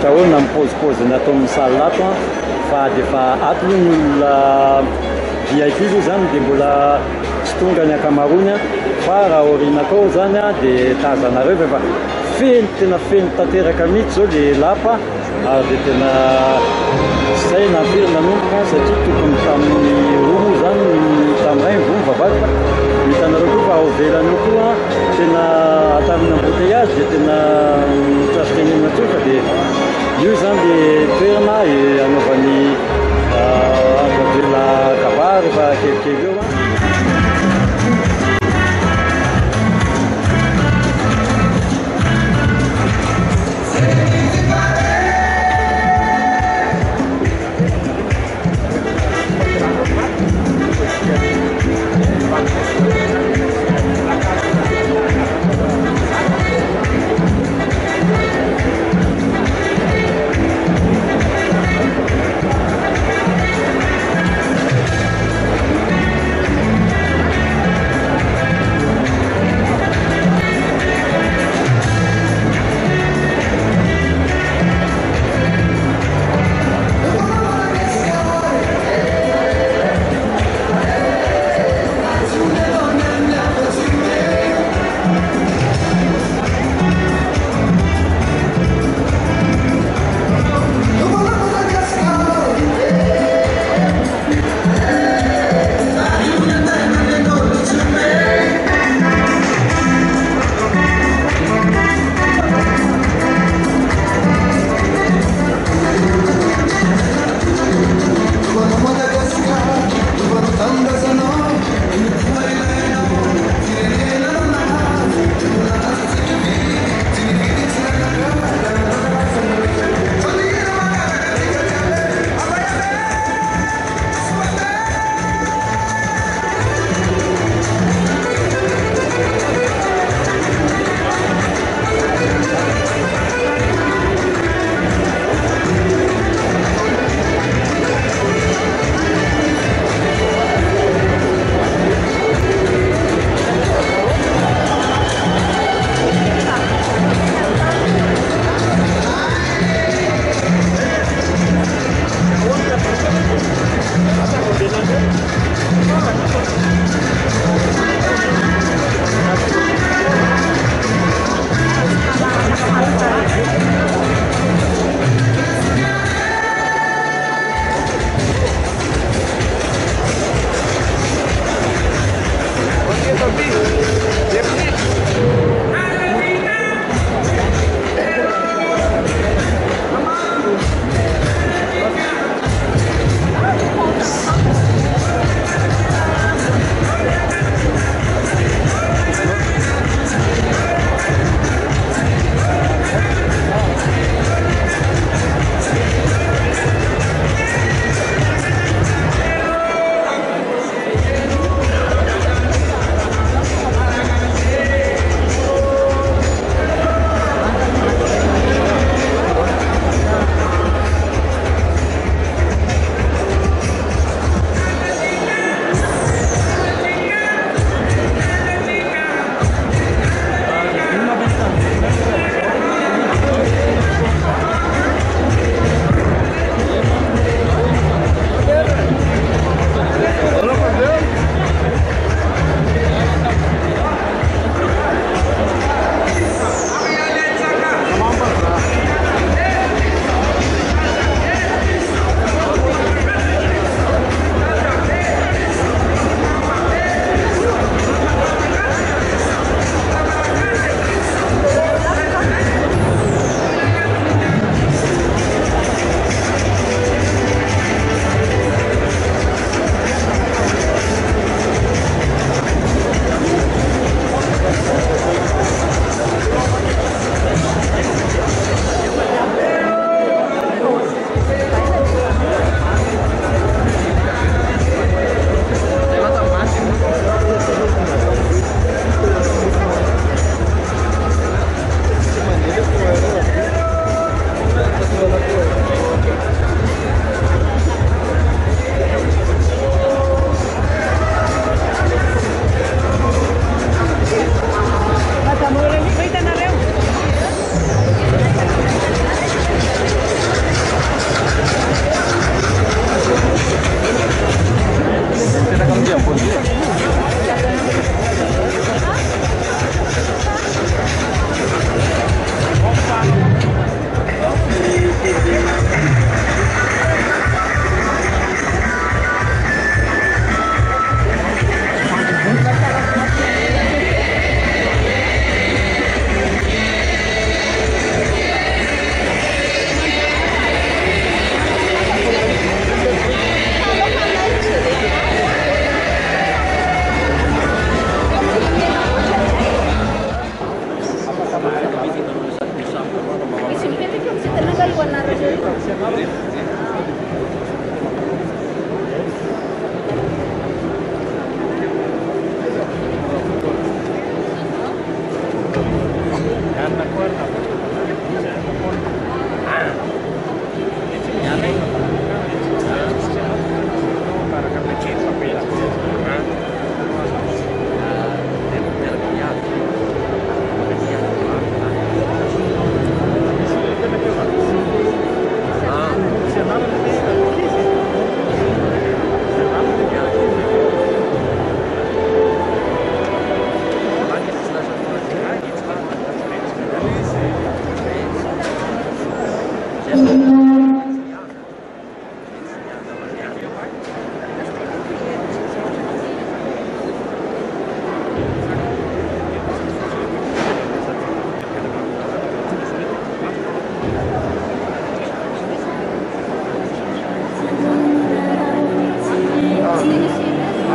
ohatra hoe namipôzipôzy natao amin'ny saly lato fa defa ato ny olona VIP io zany dia mbola tsy tonga ny akamarony fa raha orinakao zany dia tazanareo fa feno tena feno tanteraka mihitsy zao le lapa ary dia tena zay navery nanomboka satria tokony tamin'ny romo zany tamin'iray vomy vavaka hitanareo koa fa ao velany eo koa tena atamina embouteillage dia tena trafikenena tsoka dia io zany le toerana anaovan'ny avela kabary rehefa kelikely eo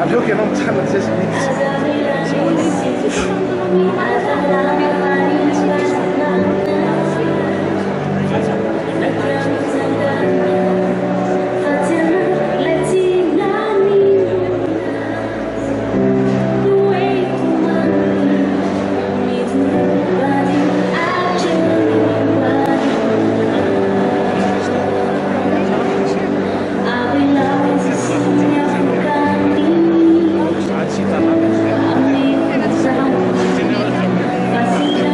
aveo che non c'hanno le stesse Grazie.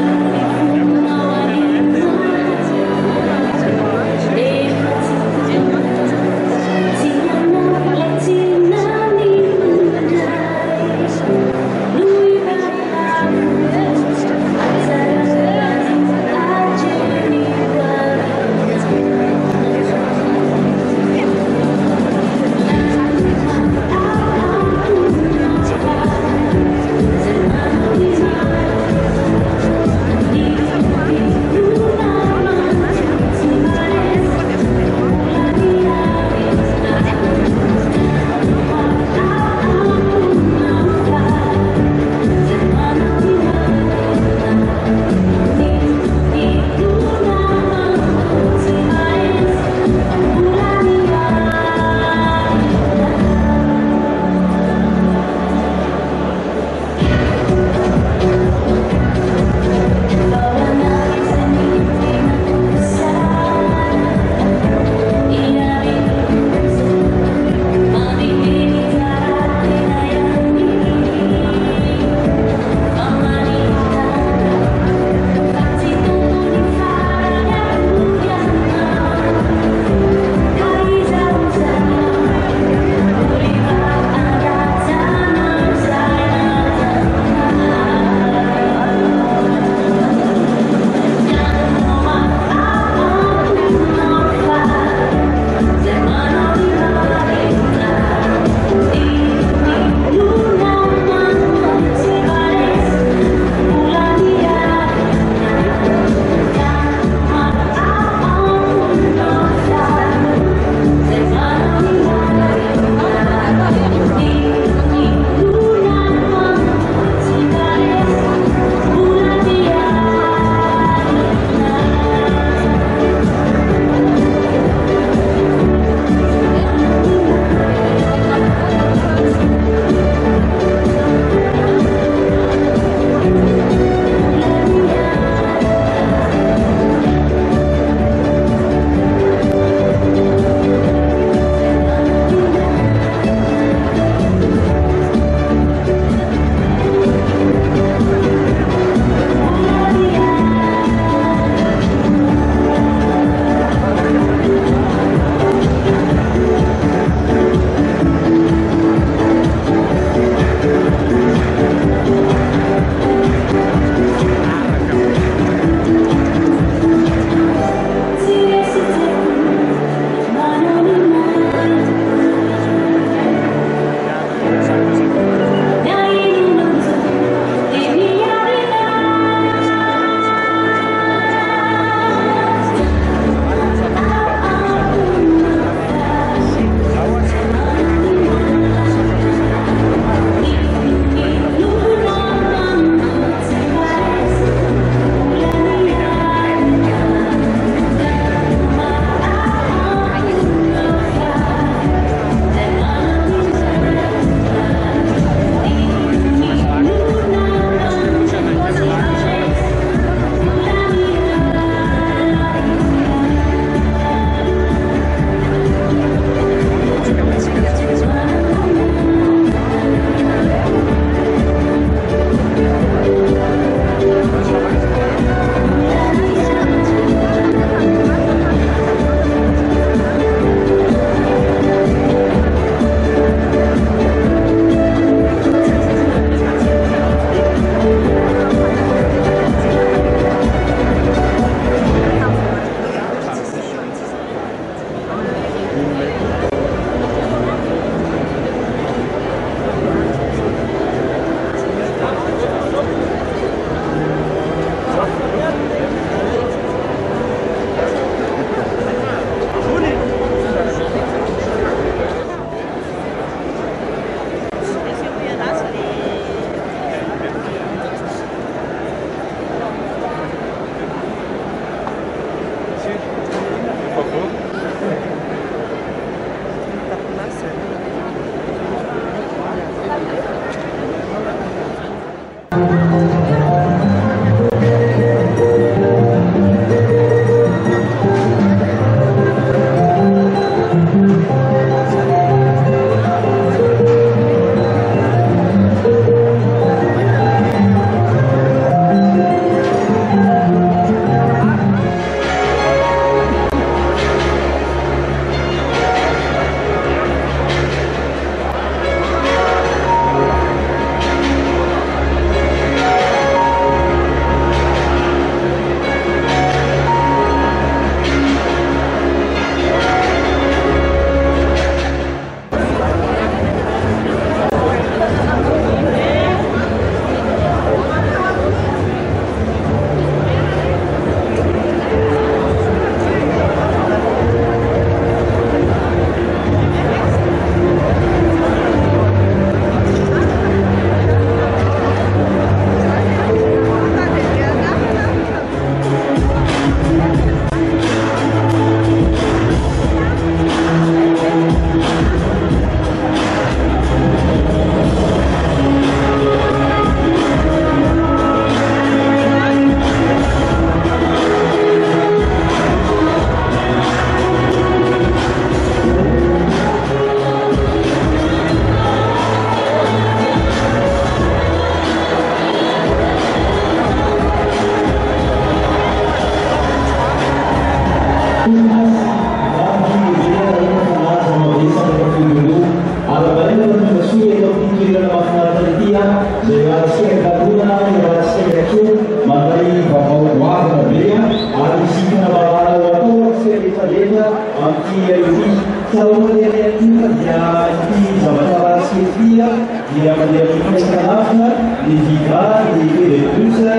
dia mandeha fipetraka lavina ny Viva, ny Télé+,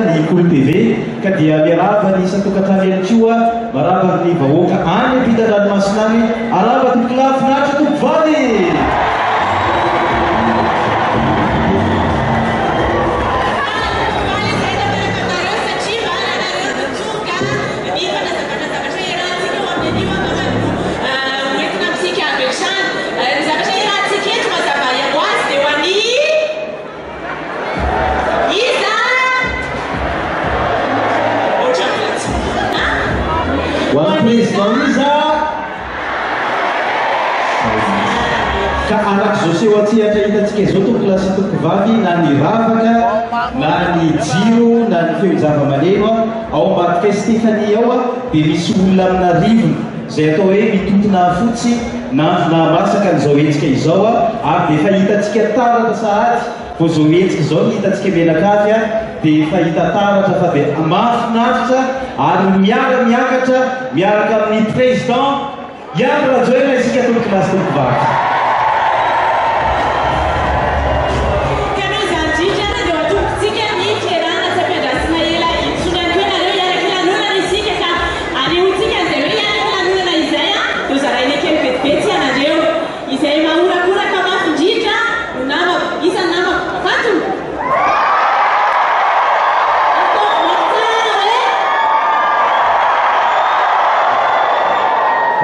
ny Cool TV ka dia miaraba ny isan-tokantrano ihany koa maraba ny vahoaka any ampita-dranomasina any araba tompo lafinatra tompo vady. Ka arak-izao seho atsihatra hitantsika izao tompo lasy tompo vavy na ny ravaka na ny jiro na ny feo zava-maneno ao ambadika Stéphanie ao dia misy olona amina rivona izay atao hoe mitotona fotsy na masaka n'izao hetsika izao ary dia efa hitantsika taratra sahady vao izao hetsika izao ny hitantsika menakavy dia efa hita taratra fa dia mahafinaritra ary miakatra miaraka amin'ny président Yann Rajoelina isika tompo lasy tompo vavy.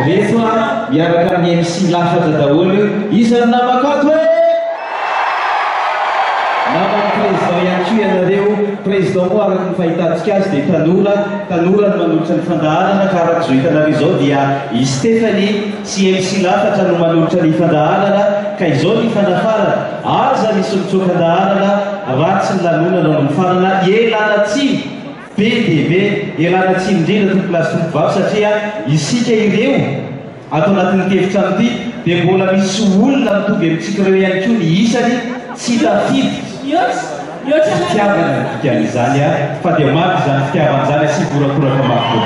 Rehefa miaraka amin'ny MC lafatra daholo isany namakato hoe namany président ihany koa ianareo président moa araka ny fahitantsika azy dia tanora no manolotra ny fandaharana ka araka izao hitanareo izao dia i Stéphanie sy MC lafatra no manolotra ny fandaharana ka izao ny fanafarana aza misy mitsokan-daharana ratsy ny lanonana no mifanana elana tsiny be dia be elana tsiny indrindra tompo lasy tompo vavy satria isika ireo ato anatin'ny tefitra ity dia mbola misy olona mitovy amintsika ireo ihany koa ny isany tsy tafidy fitiavana dikan'izany fa dia mafy izany fitiavan'izany sy borakoraka mafy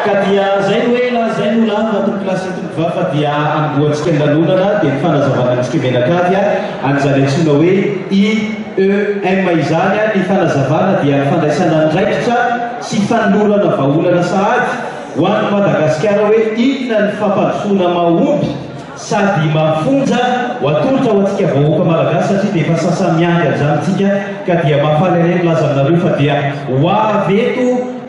ka dia zay no hoe zay no lava tompo lasy tompo vavy fa dia amboantsika ny lanonana dia ny fanazavana antsika menakavy an'izany antsoina hoe IEM izany ny fanazavana dia fandraisana andraikitra sy fanolorana vahaolana sahady ho an'ny Madagasikara hoe inona ny fampandrosoana mahomby sady mafonja ho atolotra ho antsika vahoaka malagasy satria dia efa sasany miangy an'izanytsika ka dia mahafaly ireny laza aminareo fa dia ho avy eto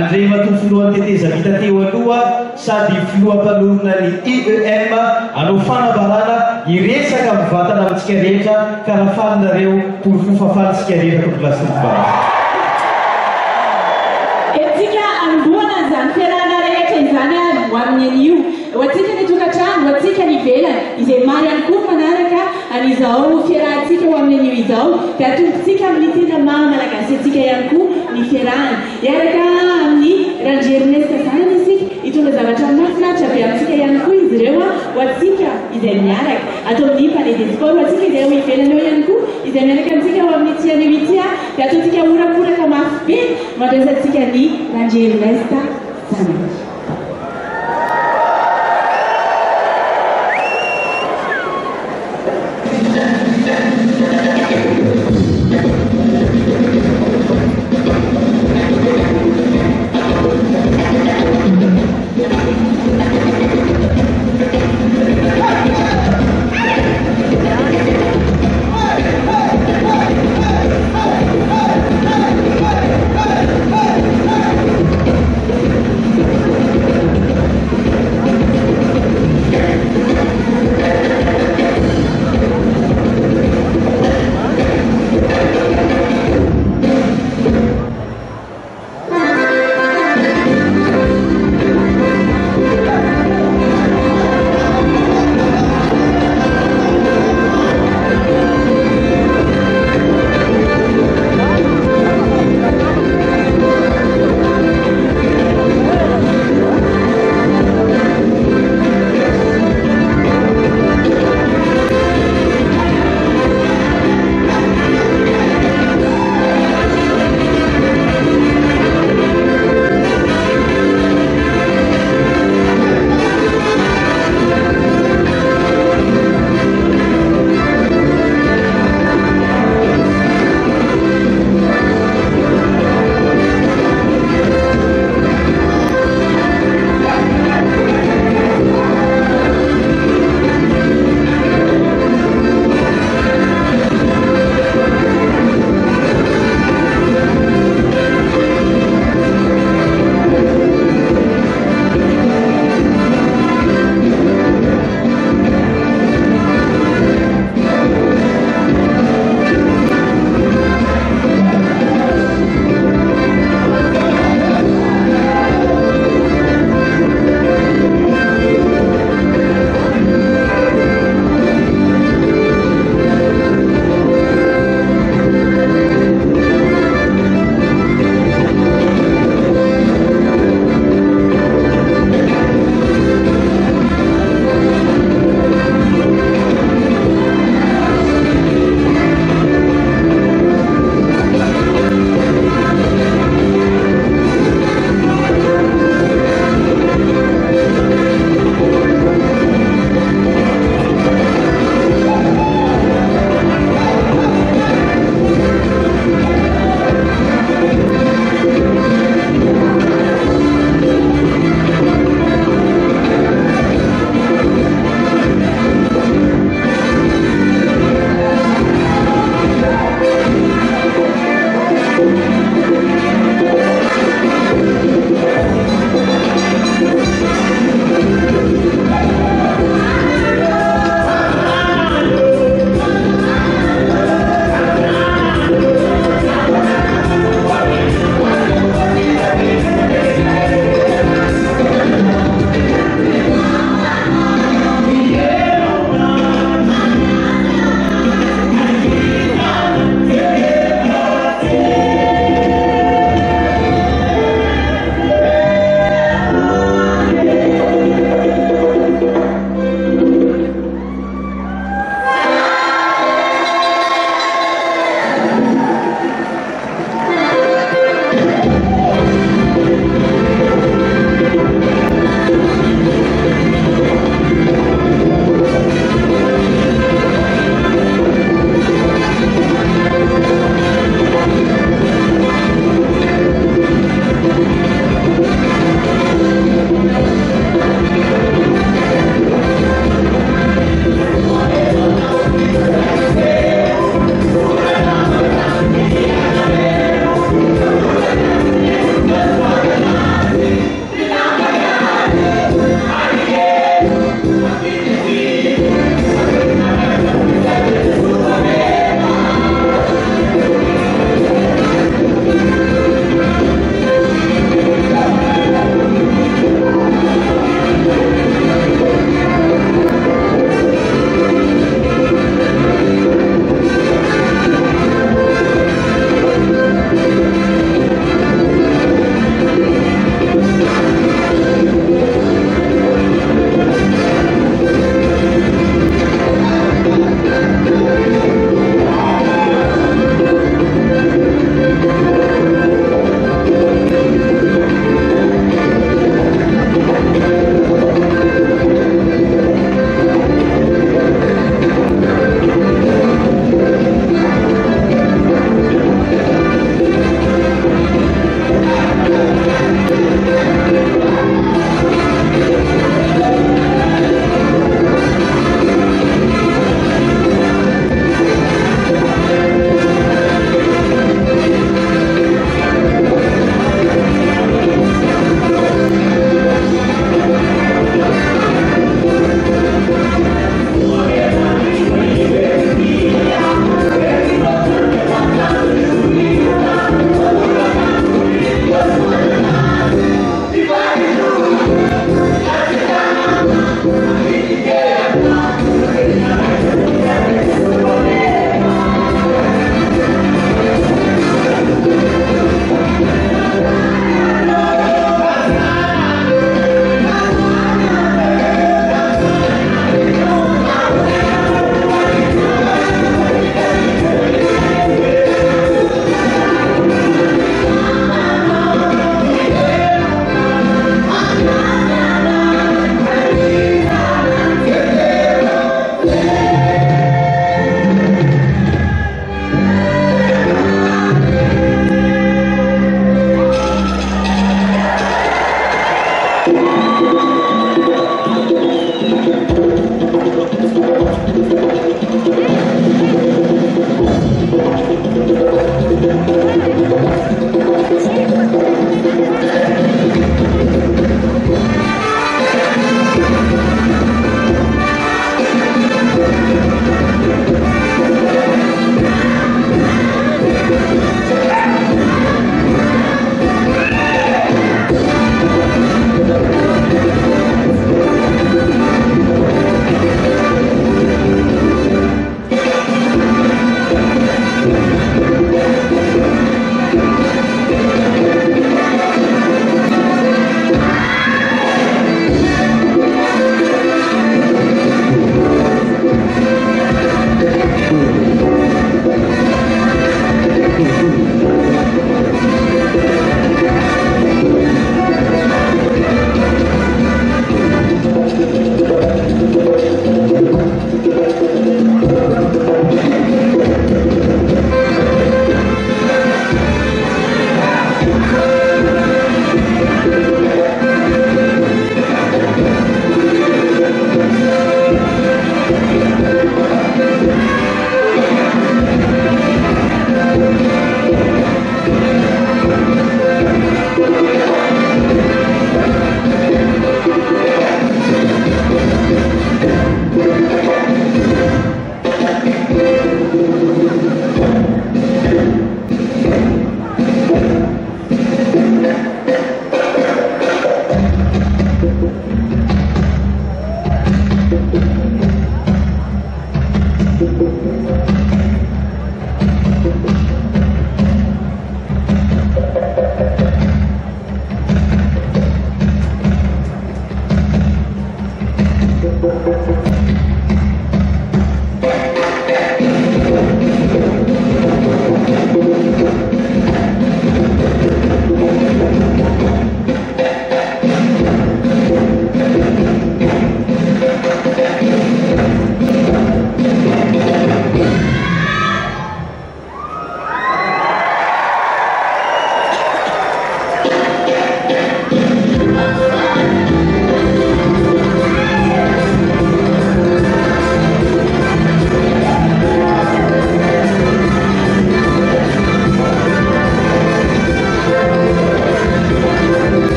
andremato filohan'ny teteza vita teo aloha sady filoham-panorona ny IEM anao fanabarana iresaka mivatana amintsika rehetra ka raha falinareo porofofafalintsika rehetra tompo lasy tompo vavy. Etika amboana izany fiarahana rehetra izany ho amin'ny anio ho antsika ny tokantrano ho antsika ny ivelany izay maro ihany koa manaraka an'izao fiarahantsika ho amin'ny anio izao dia atombotsika amin'ny tena maha malagasy antsika ihany koa ny fiarahana iaraka amin'ny randrernesta zany isika itondra zavatra mahafinaritra be amintsika ihany koa izy ireo ho antsika izay miaraka atao amin'ny palais des sports ho antsika izay ho ivelany eo ihany koa izay miaraka amintsika ho amin'ny tia anio ity dia ataontsika moramoraka mafy be mandraisantsika ny randrernesta zany.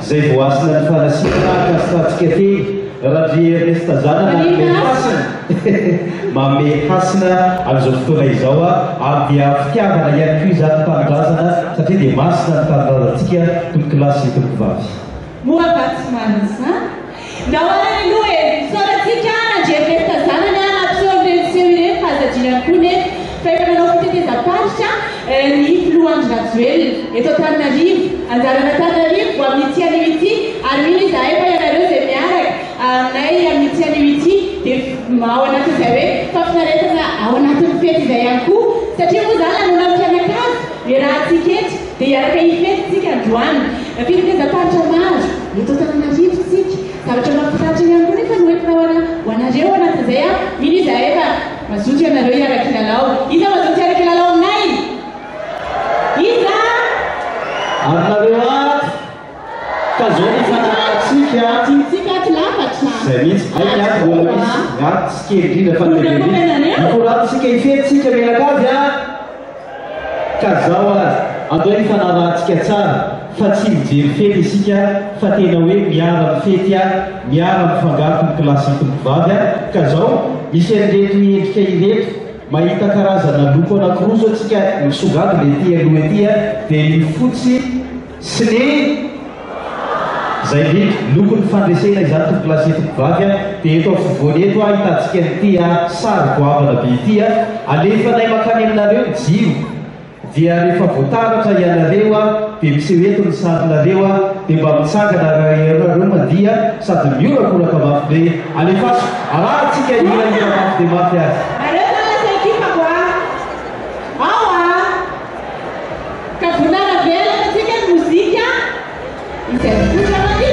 zay voasina ny fanasiana kastratsika teny raha dre Ernest Tazana manome hasina manome hasina amin'izao fotoana izao ary dia fitiavana ihany koa izany tanindrazana satria dia masina ny tanindrazantsika tompokilasy tompokivavy. Moa Batsman, ndao aloha e misaorantsika nandre Ernest Tazana ny nampisaoran'ireny fahazadina kone fa efa manao fitatezaparitra ny filohandry Rajoelina eto Antananarivo anjarana Antananarivo vo amin'ny ity anio ity ary mino izahay fa ianareo izay miaraka aminay amin'ny ity anio ity dia ao anatin'izay hoe fampinaretana ao anatin'ny fety izay ihany koa satria moa zany nanona mpianakavy le raha tsika eto dia iaraka hifety tsika androany fitatezaparitra maro eto Antananarivo tsika zavatra mampitatra ihany koa nefa noentina ho anareo anatin'izay mino izahay fa mazoto ianareo iaraka kilalao iza mazoto iaraka kilalao aminay iza arynareo aty ka zao ny fanaratsika tinytsika aty lafatra zay mihitsy aika aty vola misy aty sy kely indrindra fa ikoratsika ifetsika menakavy ka zao azy andao ny fanaratsika tsara fa tsy mijery fety isika fa tena hoe miara mifety miara mifangaro tompokilasy tompokivavy ka zao misy an'ireto endrika ireto mahita karazana loko anankiroa zao tsika misogady le ty aloha ety dia ny fotsy sy ny zay ndraiky lokony fandresena izany tompokilasy tompokivavy dia eto afovoany eto hitantsika nyity sary goavana be ity alefanay makany aminareo jiro dia rehefa voataratra ianareo dia misy eto ny sarinareo dia mba mitsangana ianareo mandia sady miorakoraka mafy be alefaso arahantsika hirahira mafy dia mafy azy Kabunara vela katika muzika itakuja mali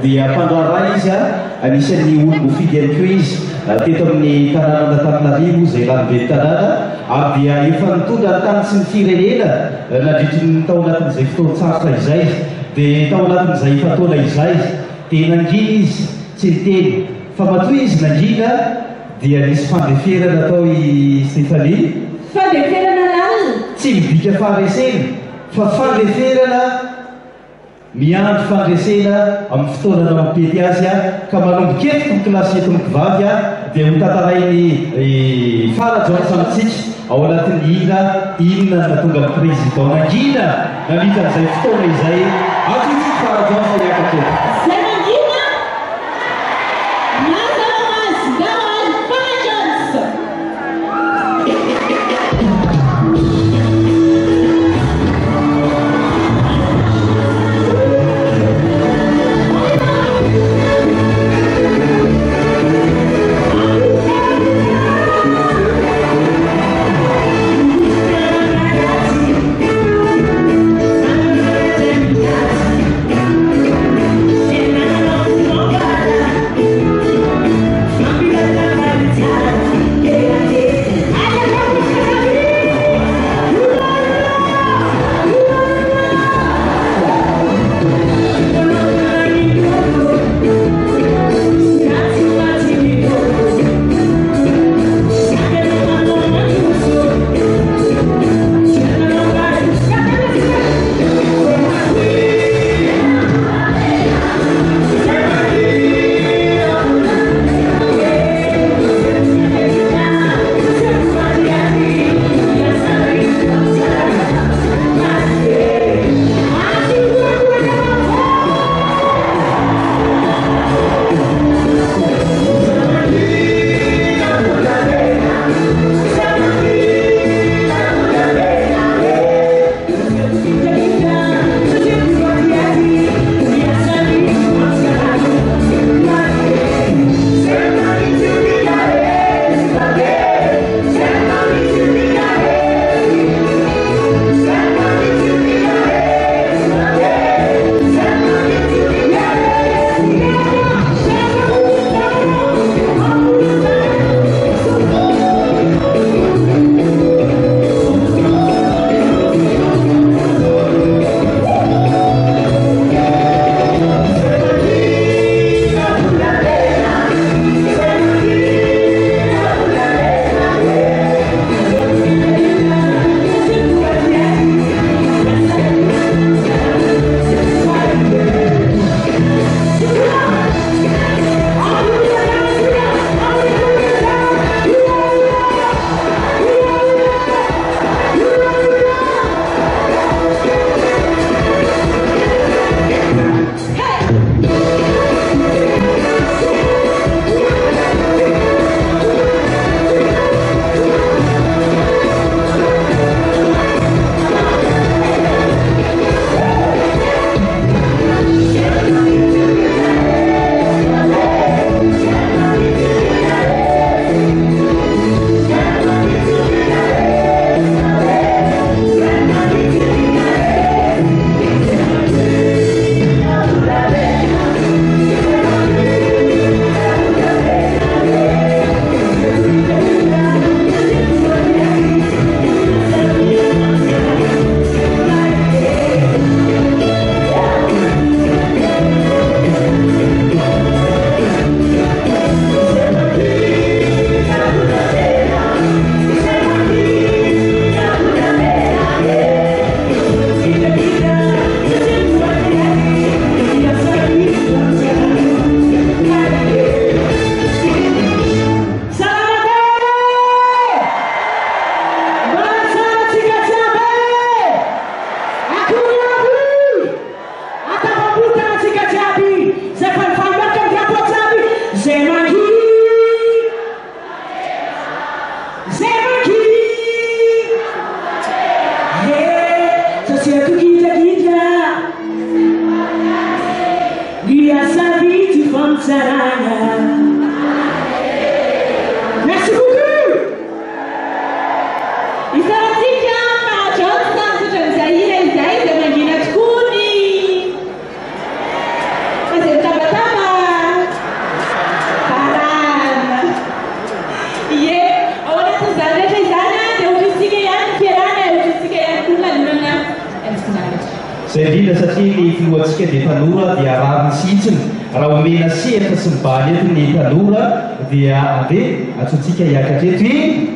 dia pandrara izy anisan'ny olo mofidy ihany koa izy teto amin'ny tanàna Antananarivo zay ranobe tanàna ary dia efa nitondra ny tany sy ny firenena nandritry ny tao anatin'izay fotoan-tsarotra izay dia tao anatin'izay fataona izay dia nangina izy tsy niteny fa matoa izy nangina dia nisy fandeferana atao i Stéphanie fandeferana lalina tsy midika faharesena fa fandeferana miandry fandresena amin'ny fotoanana mampety azy a ka manomboketika mikilasy eto mikivavy a dia ho tantarainy faradraosa amitsika ao anatin'ny hira inona na tonga ny président nangina namita an'izay fotoana izay atsitsika faradraosa iakatreta zay indrindra satria ny filohantsika dia tanora dia rariny sihitsiny raha omena sehatra sy mibaly eto ny tanora dia andeha atsontsika hiakatra eto iny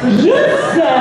Russa!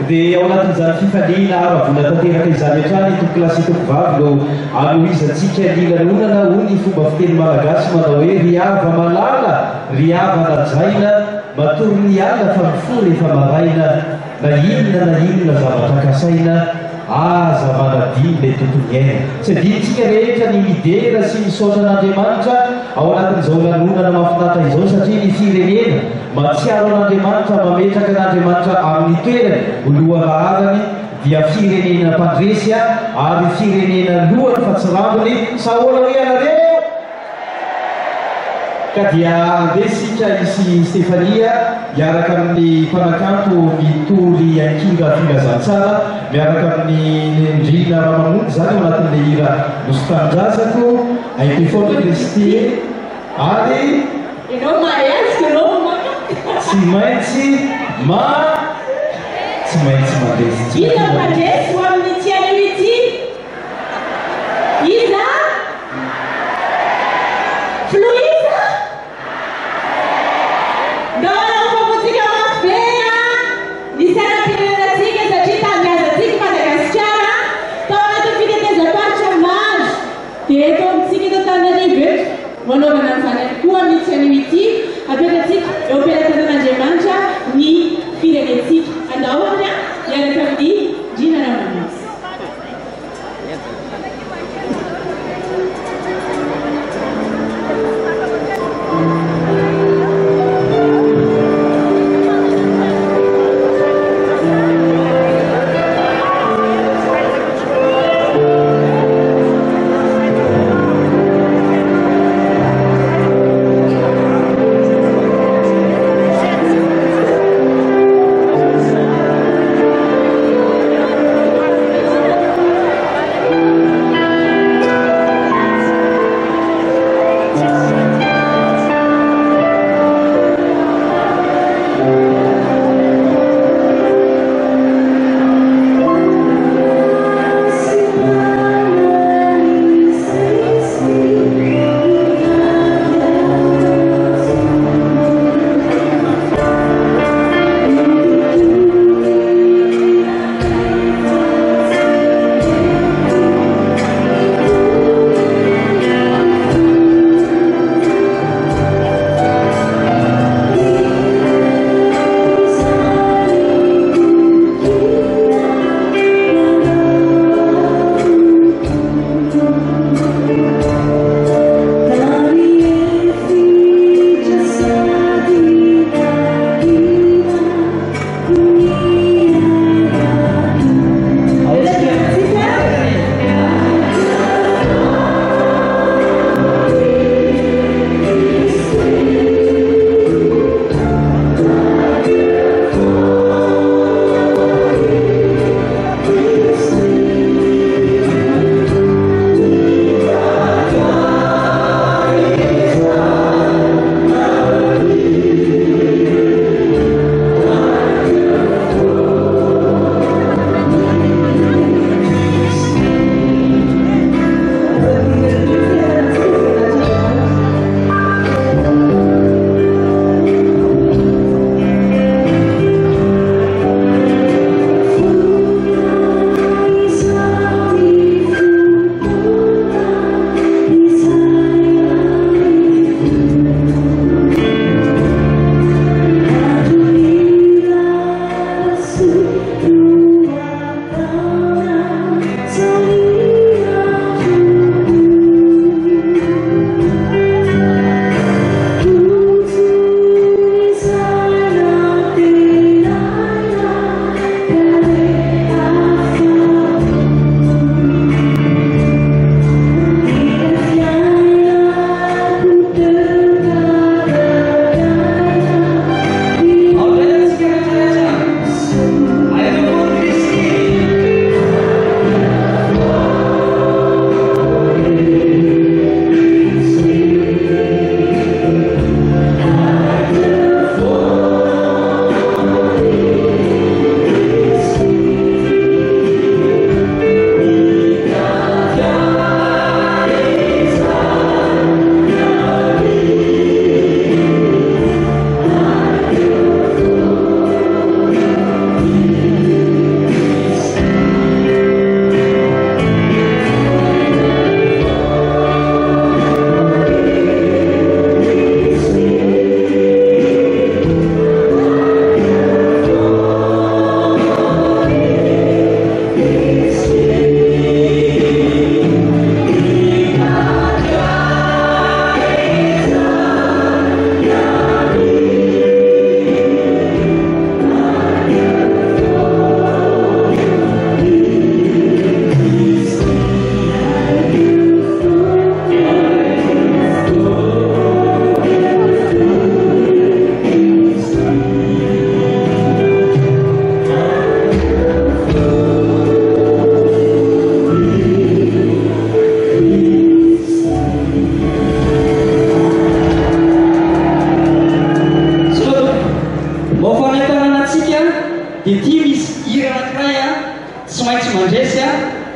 dia ao anatin'izany fifaliana aravola tanteraka izany hatrany itoko klasy itoko vavy no anoizatsika lilanonana ho ny fomba fiteny malagasy manao hoe riava malala riava najaina matory ny alina fa mifory efa maraina na inona zavatra kasaina aza manadiny le tontolo iaina tsy adintsika rehetra ny midera sy misaotra an'Andriamanitra ao anatin'izao lanonana mahafinaritra izao satria ny firenena matsiaro an'Andriamanitra mametraka an'Andriamanitra amin'ny toerany loharahany dia firenena mpandresy ary firenena lohany fa tsy rambony sahoana hoe anareo ka dia andesika isy Stefania miaraka amin'ny mpanakanto mitory ankinga filazantsara miaraka amin'ny ndrina ramamondy zany ao anatin'le hira nosotanjazako aipefona Kristy ary ianao maheziky ianao tsy maintsy mandesy iza mandesy ho amin'ny tian'io ity iza Floïsa Daonao famontsika mafea ny sainam-pirenenantsika satria tangazatsika Madagasikara tao anaty fitetezam-paritra maro dia eto amintsika eto Antananarivo eto manaovana an'izany ihany koa amin'ny tian'io ity apetratsika eo am-pelatanan'Andriamanitra ny firenentsika andahoana miaraka amin'ny Ndrina Ramamonjy.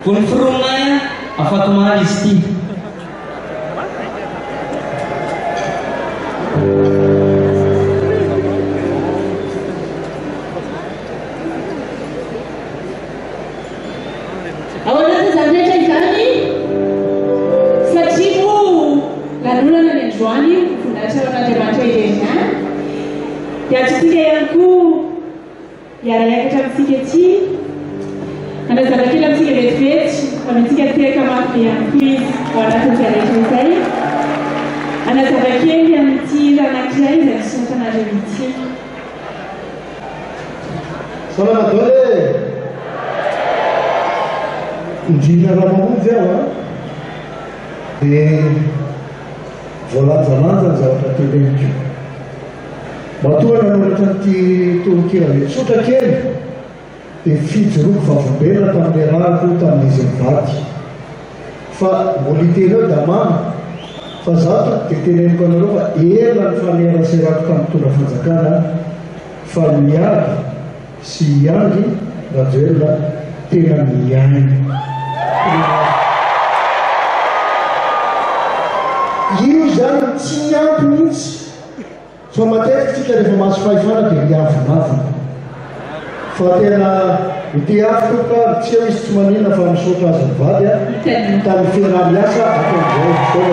Vao ny firomonay afaka maly izy ity. Ao anatin'izany rehetra izany satria moa lanonana ny androany voninahitra ao an'Andriamanitra irery dia atsotsika ihany koa hiara-miakatra amintsika aty hanazava-kely amintsika vetivety amintsika teraka mafy ihany koa izy ao anatin'izay rehetra izay hanazava-kely amin'ity raha anankiray izay nisoratanareo ity. Salamadole indrina raha mamonjy aho dia voalanjalanja ny zavatra teleniko matoa nanoratra nyity tolokira vetsotra kely dia fijoroako vavombelona tamin'ilay rahako tamin'izy mivady fa mbola iteny eo da mamy fa zato dia teneniko anareo fa ela ny faneraseraako tamin'ny tondra fanjakana fa miady sy iangy rajoelona tena miainy io zany tsy miampy mihitsy fa matetika tsika rehefa maso fahefana dia miavonavona fa tena ite afy tokoka tsy eo izy tsy manina fa misaotra azy mivady tamin'ny fiarah-miasa ataon'izao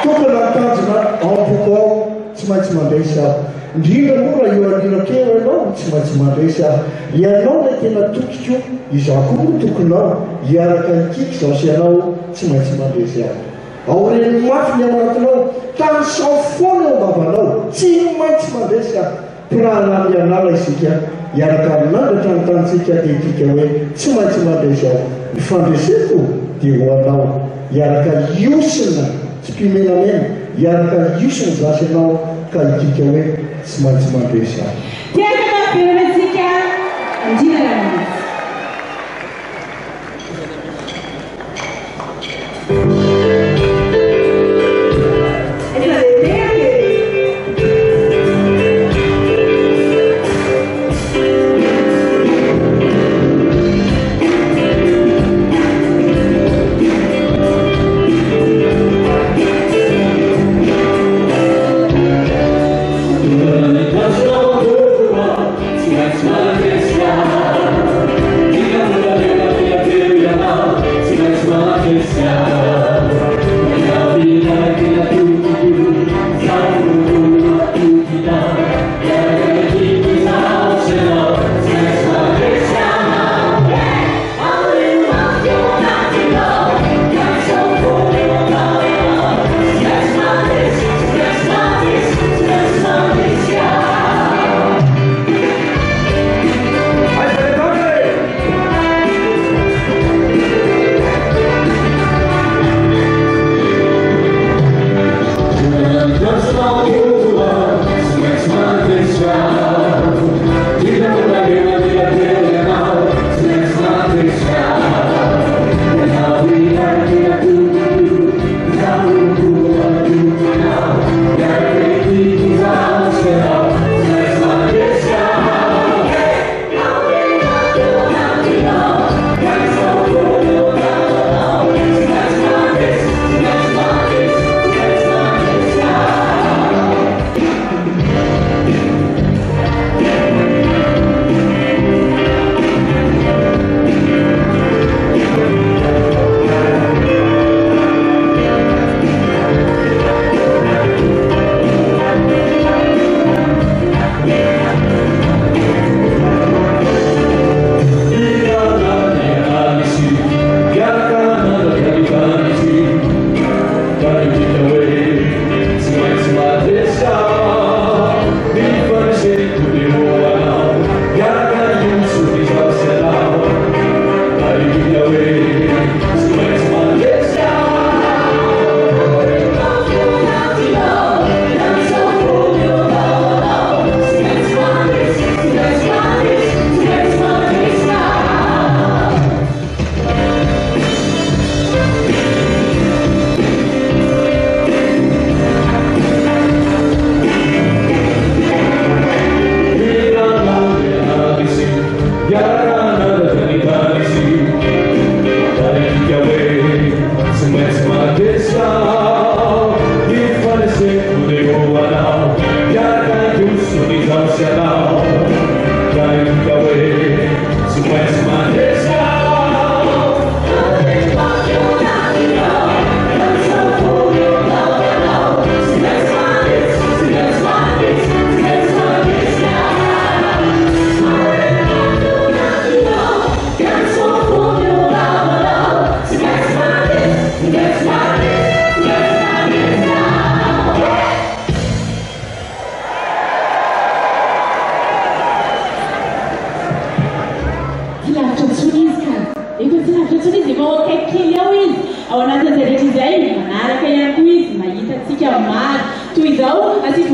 tokony atanjona ampoko ao tsy maintsy mandresy aho indrindra moa raha io alina kely ianao tsy maintsy mandresy aho ianao lay tena tokiko izaho koa tokonao hiaraka ikiky zaho sy ianao tsy maintsy mandresy aho ao reny mafy ny ao anatinao tany sao foana eo babanao tsy maintsy mandresy aho mpirahana mianala isika hiaraka amin'andratra ny tanitsika dia tika hoe tsy maintsy mandresy aho mifandreseko dia hoanao hiaraka iosina tsy mpimenamena hiaraka iosina zasy ianao ka itika hoe tsy maintsy mandresy aho tiaka mafiranatsika andina raha Let's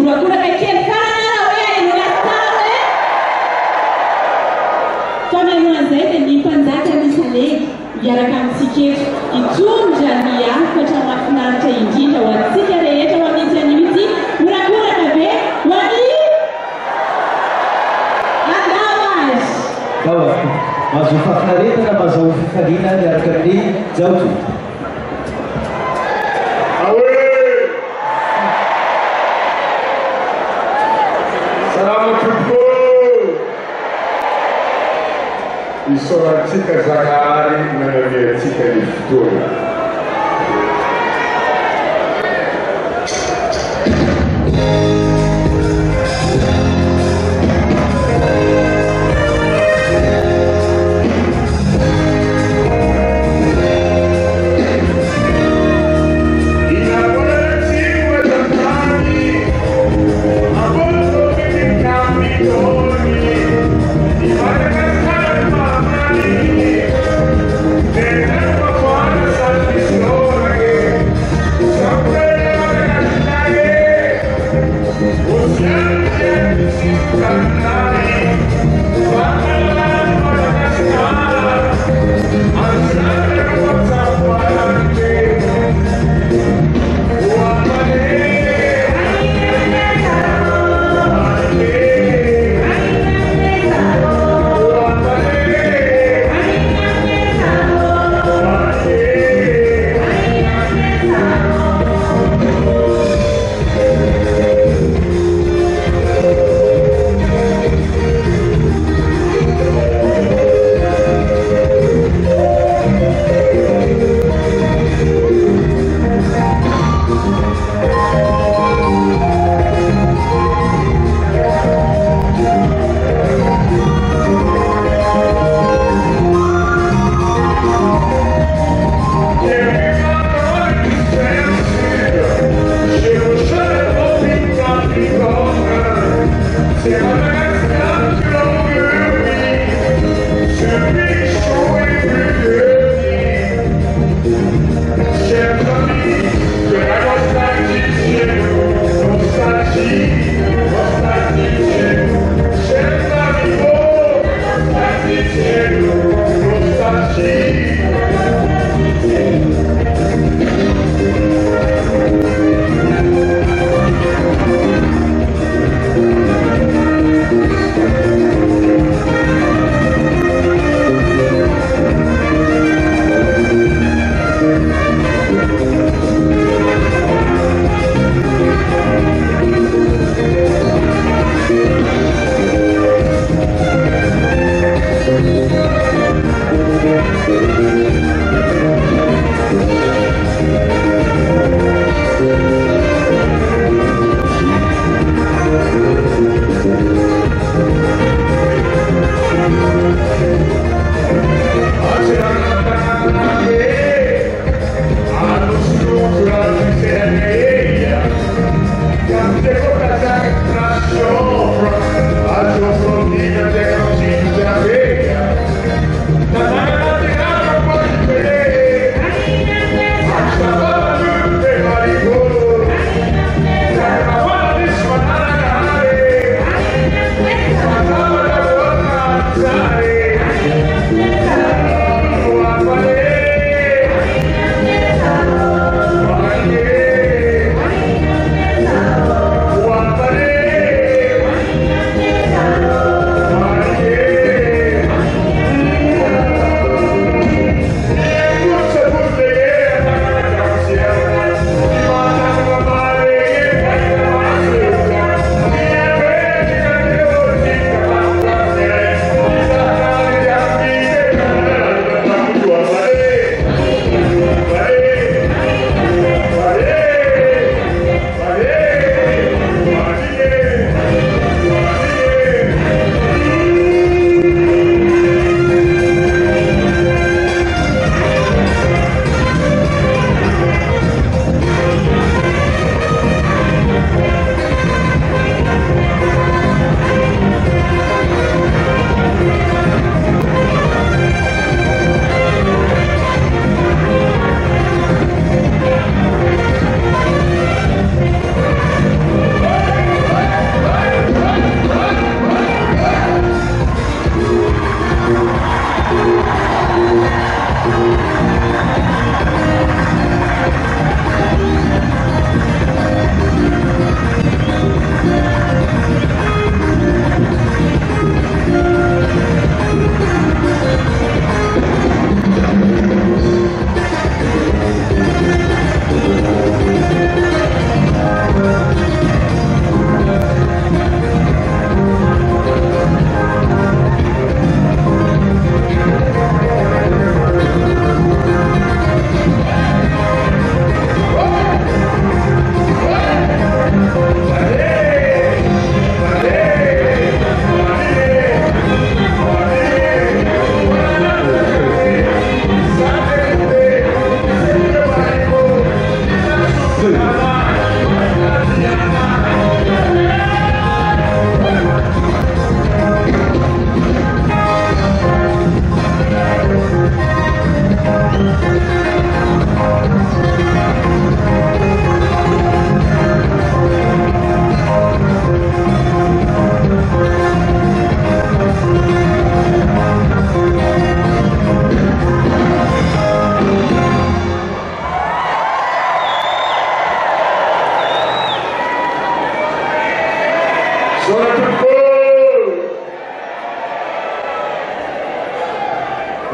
voakoraka kely farana hoe enolatare fa mialohan'izay dia ny mpanjaka misalega miaraka amintsika eto hitondra ny afatra mahafinaritra indrindra ho antsika rehetra ho amintsy an'io ity morakoraka be ho any andaoazy daoako mahazo fafinaretana mahazo fifaliana miaraka amin'ny jaoto Isoratsika zakari nanamiatsika ny fotoana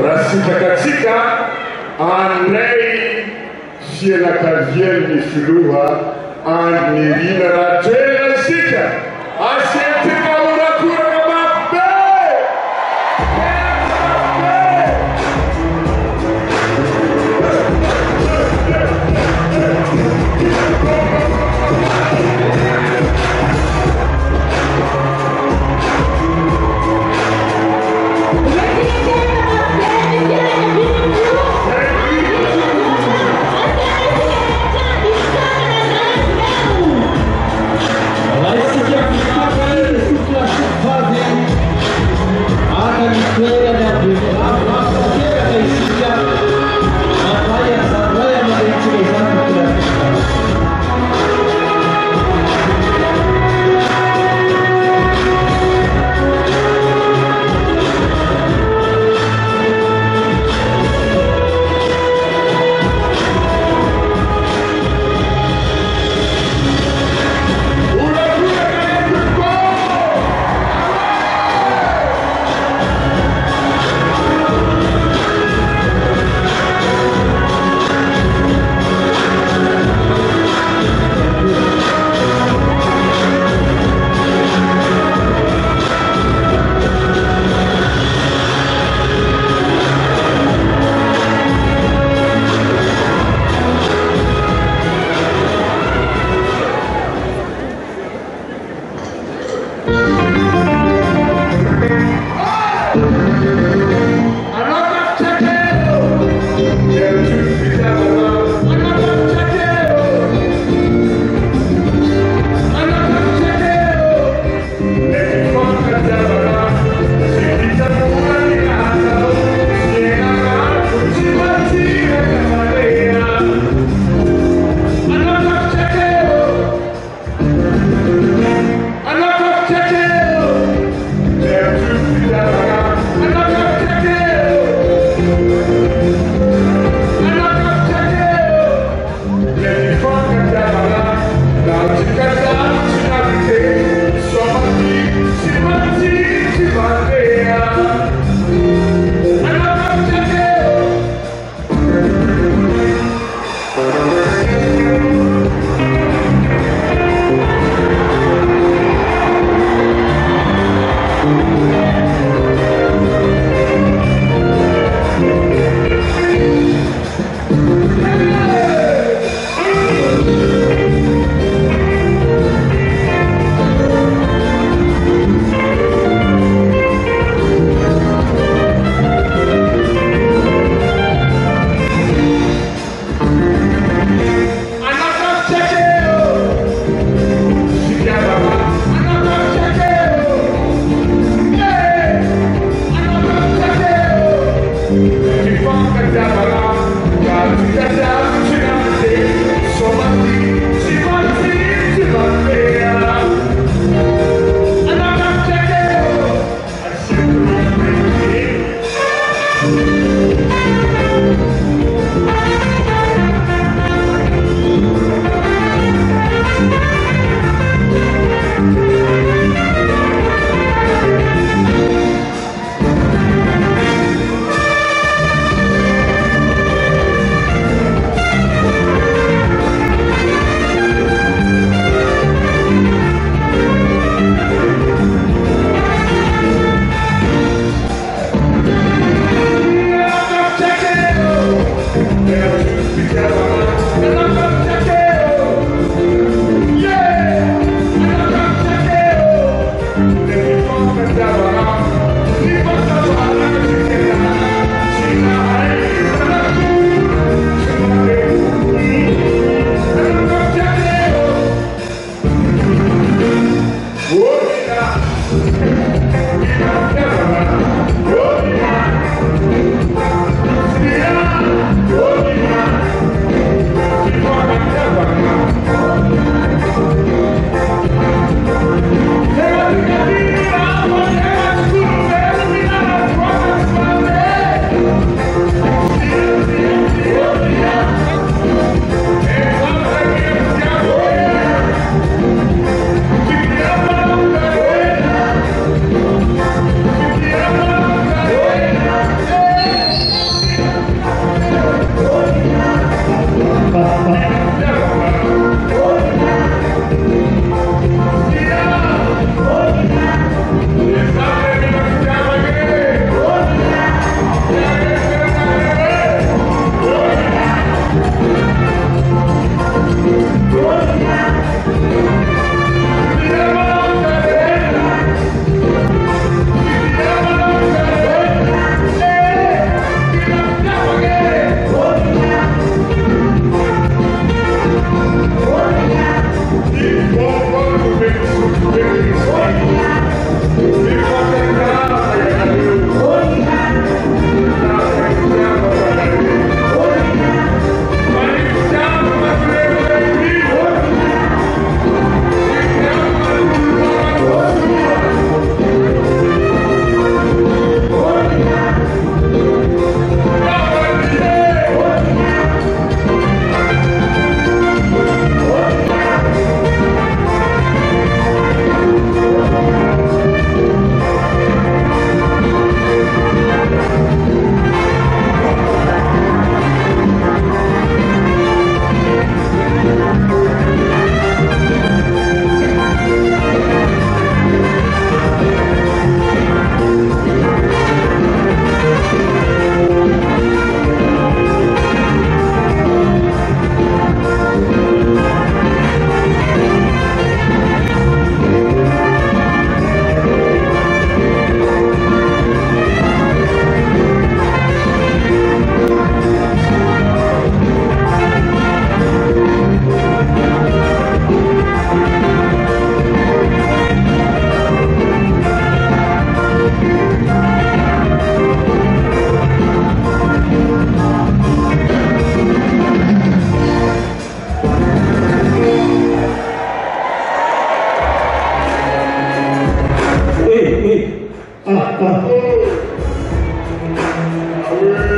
Rasika katika Andrei Fianakavieni Filuha and Nirina Ratela Sika. Asietika unakura mabe.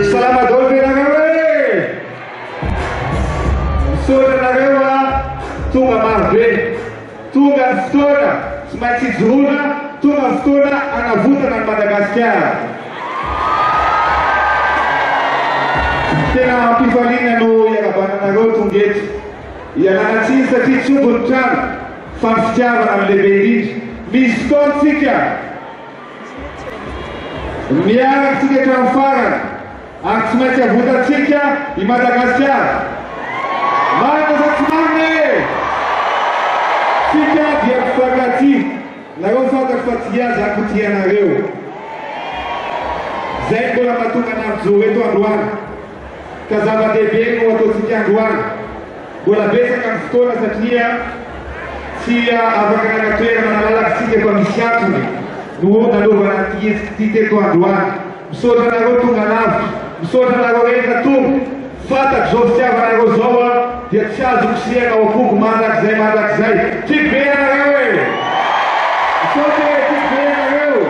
Selamat Dolphinareo e! Misaotranareo a tonga marobe, tonga ny fotoana tsy maintsy hijoroana, tonga ny fotoana hanavotana ny Madagasikara. Tena ampifaliana no iarabananareo tonga eto. Iananatsiny satria tsy ombony trano fa ny fitiavana amin'ny lehibe indrindra. Misy fotoantsika miaratsika hatramin'ny farany ary tsy maintsy havotantsika i Madagasikara. Marina sa tsy marina e! Sika dia mpifankatia. Nareo fantako fa tsy aza akotianareo. Zay mbola mahatonga anamijoro eto androany. Ka zava-dehibe no ataontsika androany. Mbola betsaka ny fotoana satria tsy afaka nanatoerana nalalakitsika efa misy antony no nanaovana ty teto androany. Misaotra anareo tonga lavitra, misaotra anareo enta tonga. Fatako zao fitiavanareo zao a dia tsy azo kosehana ao akogo mandrakizay. Tiako be anareo e! Misaotra e, tiako be anareo!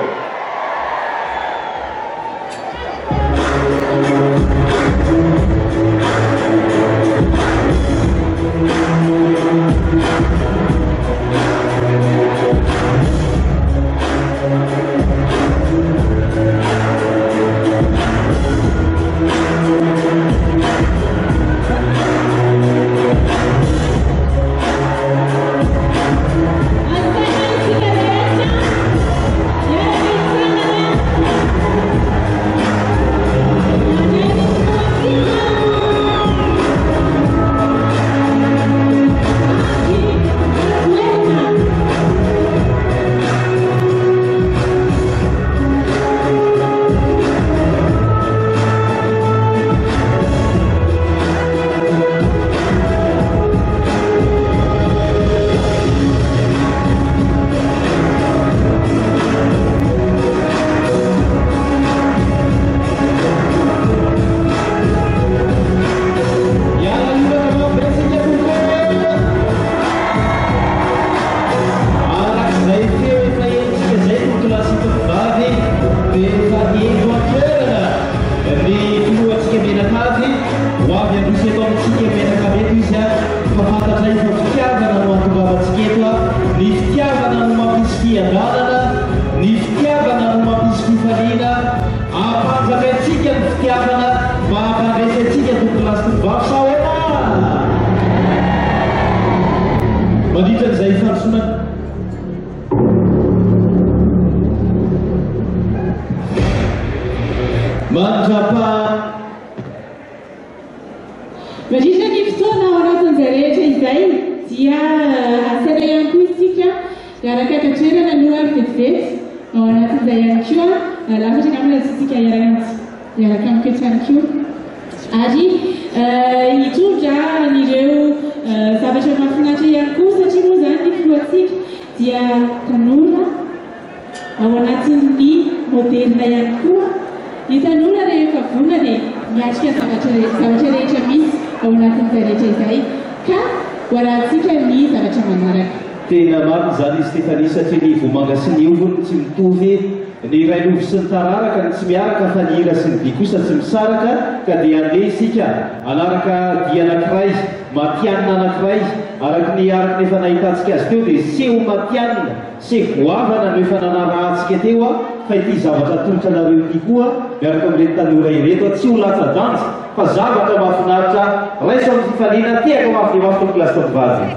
Mandritra ny fotoana ao anatin'izay rehetra izay dia asena ihany koa isika hiaraka tanterana no ary vetivety ao anatin'izay ihany koa lafatra ngamina tsitsika hiaraka miketrany koa ary hitondra an'ireo zavatra mahafinaritra ihany koa satria moa zany ny filohantsika dia tanora ao anatin'ny moderna ihany koa. Ny tanora rehefa vonona dia miatrika zavatra rehetra misy ao anatin'izay rehetra izay ka hoarahantsika ny zavatra manaraka. Tena marina zany Stéphanie satria ny vomanga sy ny ovony tsy mitovy, ny railovy sy ny tararaka ny tsy miaraka fa ny hira sy ny vy kosa tsy misaraka ka dia andeha isika anaraka dia anankiray matianina anankiray araka ny araka nefa nahitantsika azy teo dia seho matianina se goavana no efa nanarahantsika teo fa ity zavatra tolotra nareo ity koa miaraka amin'ireny tanora ireto tsy ho latsa-danja fa zavatra mahafinaritra raiso amin'ny fifaliana tiako mafimafy to kilasy tompivady.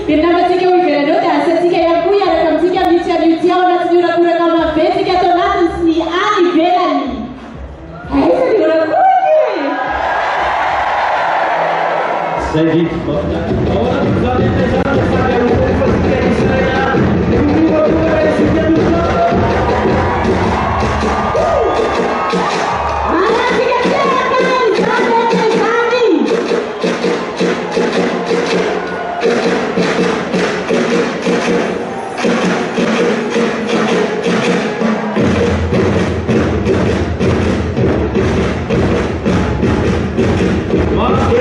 dia nambatsika ho ivelany eo dia asatsika ihany koa iaraka amintsika mitsy ao anatin'ny orakoraka maventsika atao anatiny sy ny any ivelany aiza ny orakoraka zay vidy Mas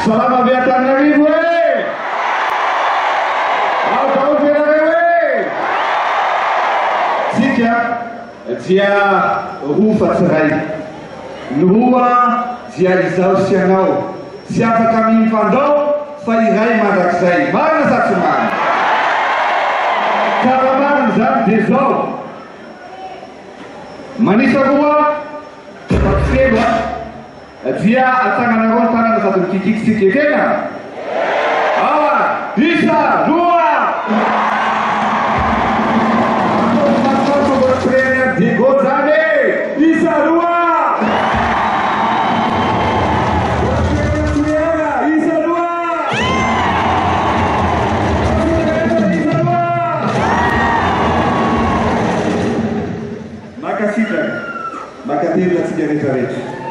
Salama Antananarivo e! Ao Verareo e! Sika dia rofa tsiray. Noa dia izao sy anao. Sy afaka mifandao fa iray mandrakizay. Marina sa tsy marina? Tsara marina zany dia zao. Manisa roa, fatiselo dia atagnanareo ny tanana sady mikikikitsika tena. Isa, roa! Digo zane! Isa, roa! Isa, roa! Makasita, makatiri la sigareta rehetra.